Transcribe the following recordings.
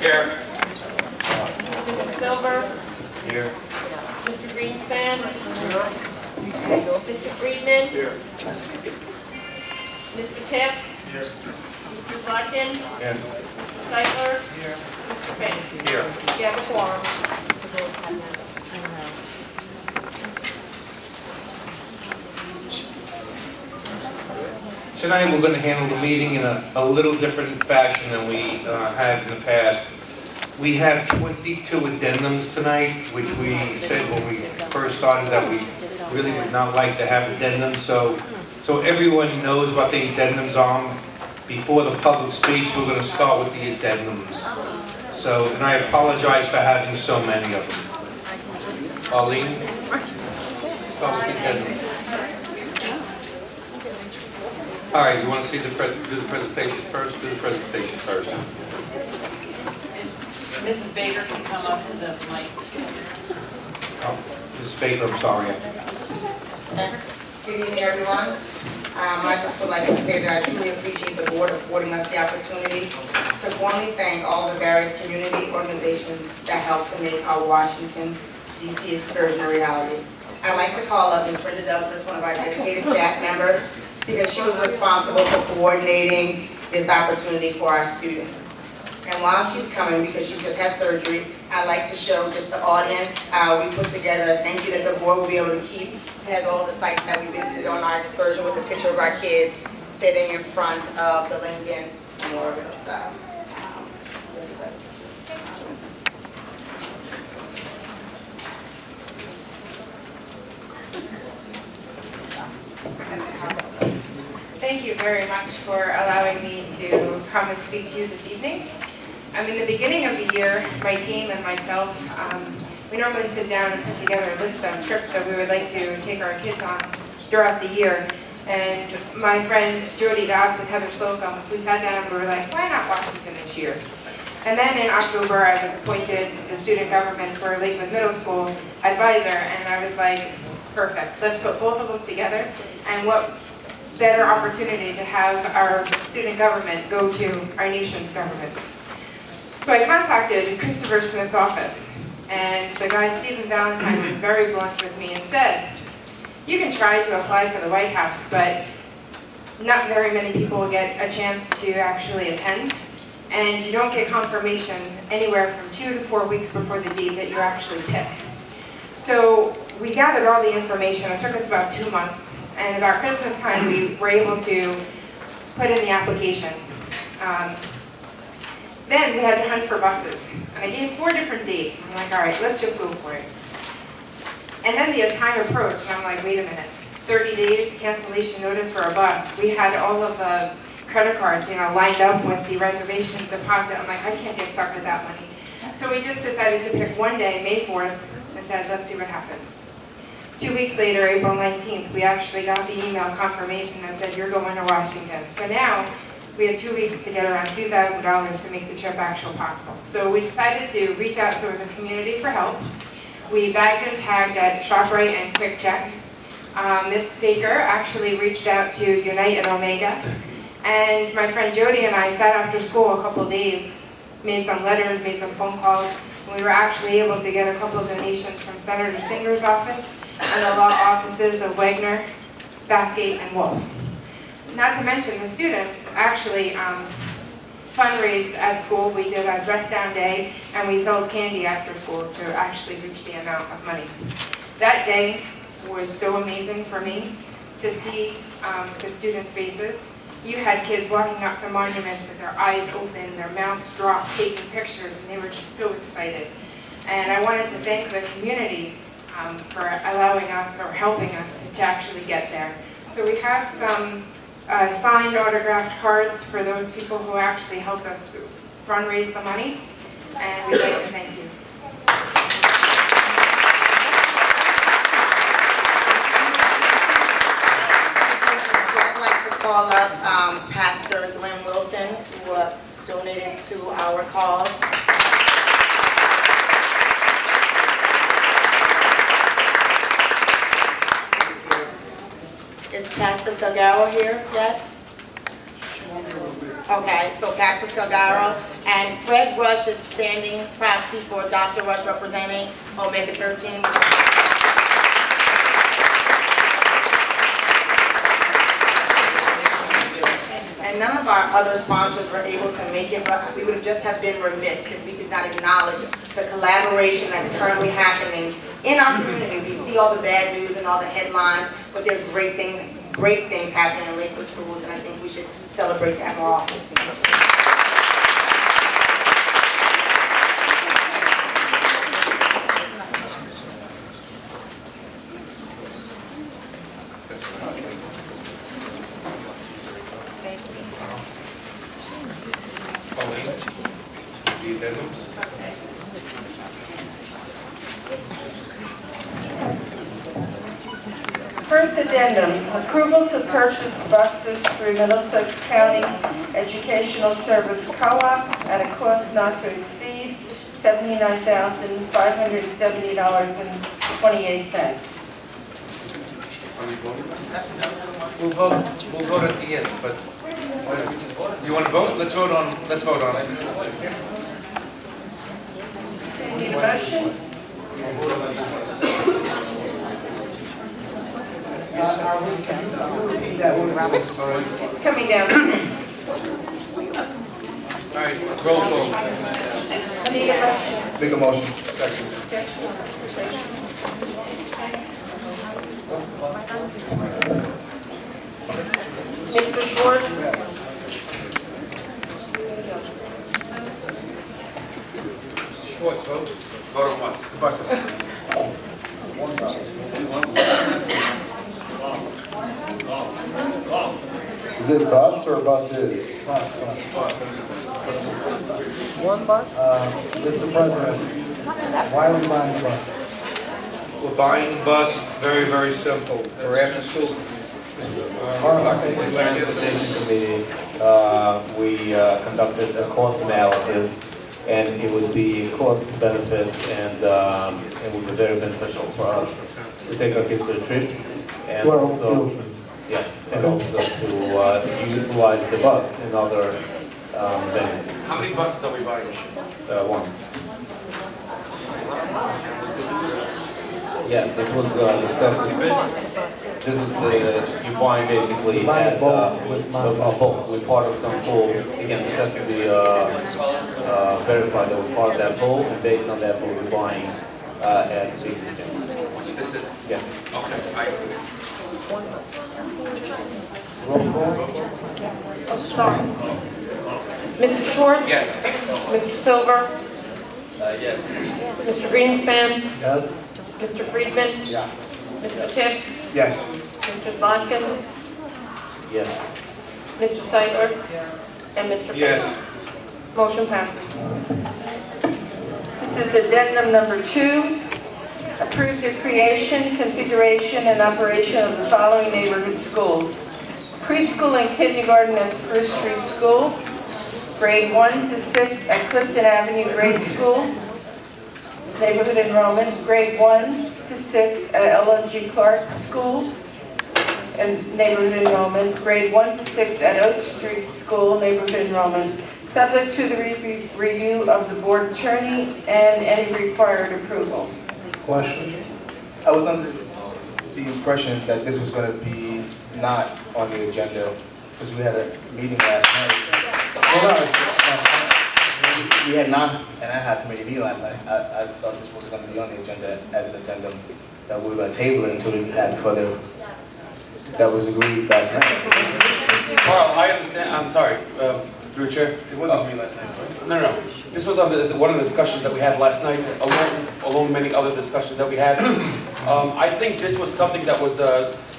Here. Mr. Silver, Here. Mr. Greenspan, Mr. Friedman, Here. Mr. Tiff, Here. Mr. Zlotkin, Here. Mr. Seifler, Here. Mr. Finn. Here. You have a quorum. Tonight we're going to handle the meeting in a little different fashion than we had in the past. We have 22 addendums tonight, which we said when we first started that we really would not like to have addendums. So everyone knows what the addendums are. Before the public speaks, we're going to start with the addendums. So, and I apologize for having so many of them. Arlene, start with the addendums. All right, you want to see do the presentation first? Do the presentation first. Mrs. Baker can come up to the mic. Oh, Ms. Baker, I'm sorry. Good evening, everyone. I just would like to say that I truly appreciate the board affording us the opportunity to formally thank all the various community organizations that helped to make our Washington, D.C. excursion a reality. I'd like to call up Ms. Brenda Douglas, one of our dedicated staff members, because she was responsible for coordinating this opportunity for our students. And while she's coming, because she just had surgery, I'd like to show just the audience we put together a thank you that the board will be able to keep. It has all the sites that we visited on our excursion with a picture of our kids sitting in front of the Lincoln Memorial. So, Thank you very much for allowing me to come and speak to you this evening. In the beginning of the year, my team and myself, we normally sit down and put together a list of trips that we would like to take our kids on throughout the year. And my friend Jody Dobbs and Heather Slocum, we sat down and we were like, why not Washington this year? And then in October, I was appointed the student government for Lakewood Middle School advisor, and I was like, perfect, let's put both of them together. And what better opportunity to have our student government go to our nation's government. So I contacted Christopher Smith's office, and the guy, Stephen Valentine, was very blunt with me and said, you can try to apply for the White House, but not very many people get a chance to actually attend, and you don't get confirmation anywhere from 2 to 4 weeks before the date that you actually pick. So we gathered all the information. It took us about 2 months, and about Christmas time we were able to put in the application. Then we had to hunt for buses, and I gave 4 different dates. I'm like, all right, let's just go for it. And then the time approached, and I'm like, wait a minute, 30 days cancellation notice for a bus. We had all of the credit cards, lined up with the reservation deposit. I'm like, I can't get stuck with that money. So we just decided to pick one day, May 4th, and said, let's see what happens. 2 weeks later, April 19th, we actually got the email confirmation that said, you're going to Washington. So now, we have 2 weeks to get around $2,000 to make the trip actually possible. So we decided to reach out to the community for help. We bagged and tagged at ShopRite and Quick Check. Ms. Baker actually reached out to Unite and Omega. And my friend Jody and I sat after school a couple of days, made some letters, made some phone calls. We were actually able to get a couple of donations from Senator Singer's office and the law offices of Wagner, Bathgate, and Wolf. Not to mention the students actually fundraised at school. We did a dress down day and we sold candy after school to actually reach the amount of money. That day was so amazing for me to see the students' faces. You had kids walking up to monuments with their eyes open, their mouths dropped, taking pictures, and they were just so excited. And I wanted to thank the community for allowing us or helping us to actually get there. So we have some signed autographed cards for those people who actually helped us fundraise the money, and we'd like to thank you. So I'd like to call up Pastor Glenn Wilson, who donated to our cause. Is Pastor Sagawa here yet? Okay, so Pastor Salgado, and Fred Rush is standing proxy for Dr. Rush representing Omega 13. And none of our other sponsors were able to make it, but we would just have been remiss if we did not acknowledge the collaboration that's currently happening in our community. We see all the bad news and all the headlines, but there's great things happening in Lakewood schools, and I think we should celebrate that more often. The addendums? First addendum, approval to purchase buses through Middlesex County Educational Service Co-op at a cost not to exceed $79,570.28. We'll vote at the end, but, you want to vote? Let's vote on it. Need a motion? It's coming down. All right, roll call. Need a motion? Make a motion. Mr. Schwartz? Schwartz, vote. Vote on what? The buses. Is it bus or buses? One bus? Mr. President, why are we buying a bus? We're buying a bus, very, very simple. For after school. Transportation Committee, we conducted a cost analysis, and it would be cost benefit, and it would be very beneficial for us to take our kids to the trip, and also, yes, and also to utilize the bus in other venues. How many buses are we buying? One. Yes, this was discussed. This is you buying basically at a bulk with part of some pool. Again, this has to be verified that we're part of that pool, and based on that, we're buying at the discount. This is, Yes. okay, I agree. Sorry. Mr. Schwartz? Yes. Mr. Silver? Yes. Mr. Greenspan? Yes. Mr. Friedman? Yeah. Mr. Tipp? Yes. Mr. Zlotkin? Yes. Mr. Seitler? And Mr. Finn? Yes. Motion passes. This is addendum number 2. Approve the creation, configuration, and operation of the following neighborhood schools. Preschool and kindergarten at Spruce Street School. Grade 1 to 6 at Clifton Avenue Grade School. Neighborhood enrollment, grade 1 to 6 at L.G. Clark School. And neighborhood enrollment, grade 1 to 6 at Oak Street School, neighborhood enrollment, subject to the review of the board attorney and any required approvals. Question. I was under the impression that this was going to be not on the agenda because we had a meeting last night. We had not, and I had a committee meeting last night. I thought this was going to be on the agenda as an addendum, that we were going to table it until we had further, that was agreed last night. Carl, I understand, I'm sorry, through the chair. It wasn't agreed last night, right? No. This was on one of the discussions that we had last night, along many other discussions that we had. I think this was something that was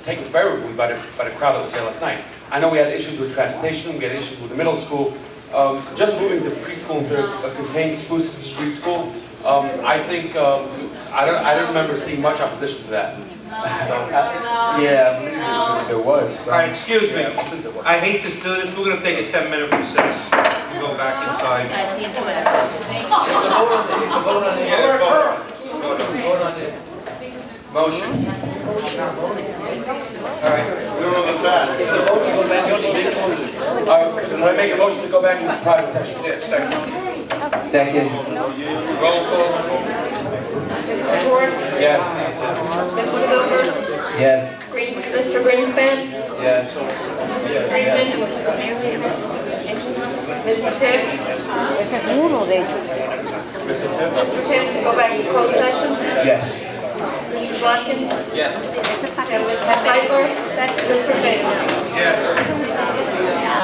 taken favorably by the crowd that was here last night. I know we had issues with transportation, we had issues with the middle school. Just moving the preschool into a contained Spruce Street School, I think, I don't remember seeing much opposition to that. Yeah, there was. All right, excuse me. I hate to do this. We're going to take a 10-minute recess. We'll go back inside. Yeah, vote on it. Motion. Can I make a motion to go back into private session? Yes, second. Second. Roll call. Mr. Ford? Yes. Mr. Silver? Yes. Mr. Greenspan? Yes. Mr. Friedman? Mr. Tipp? Mr. Tipp, to go back to closed session? Yes. Mr. Watkins? Yes. And Mr. Seifler? Mr. Baker? Yes.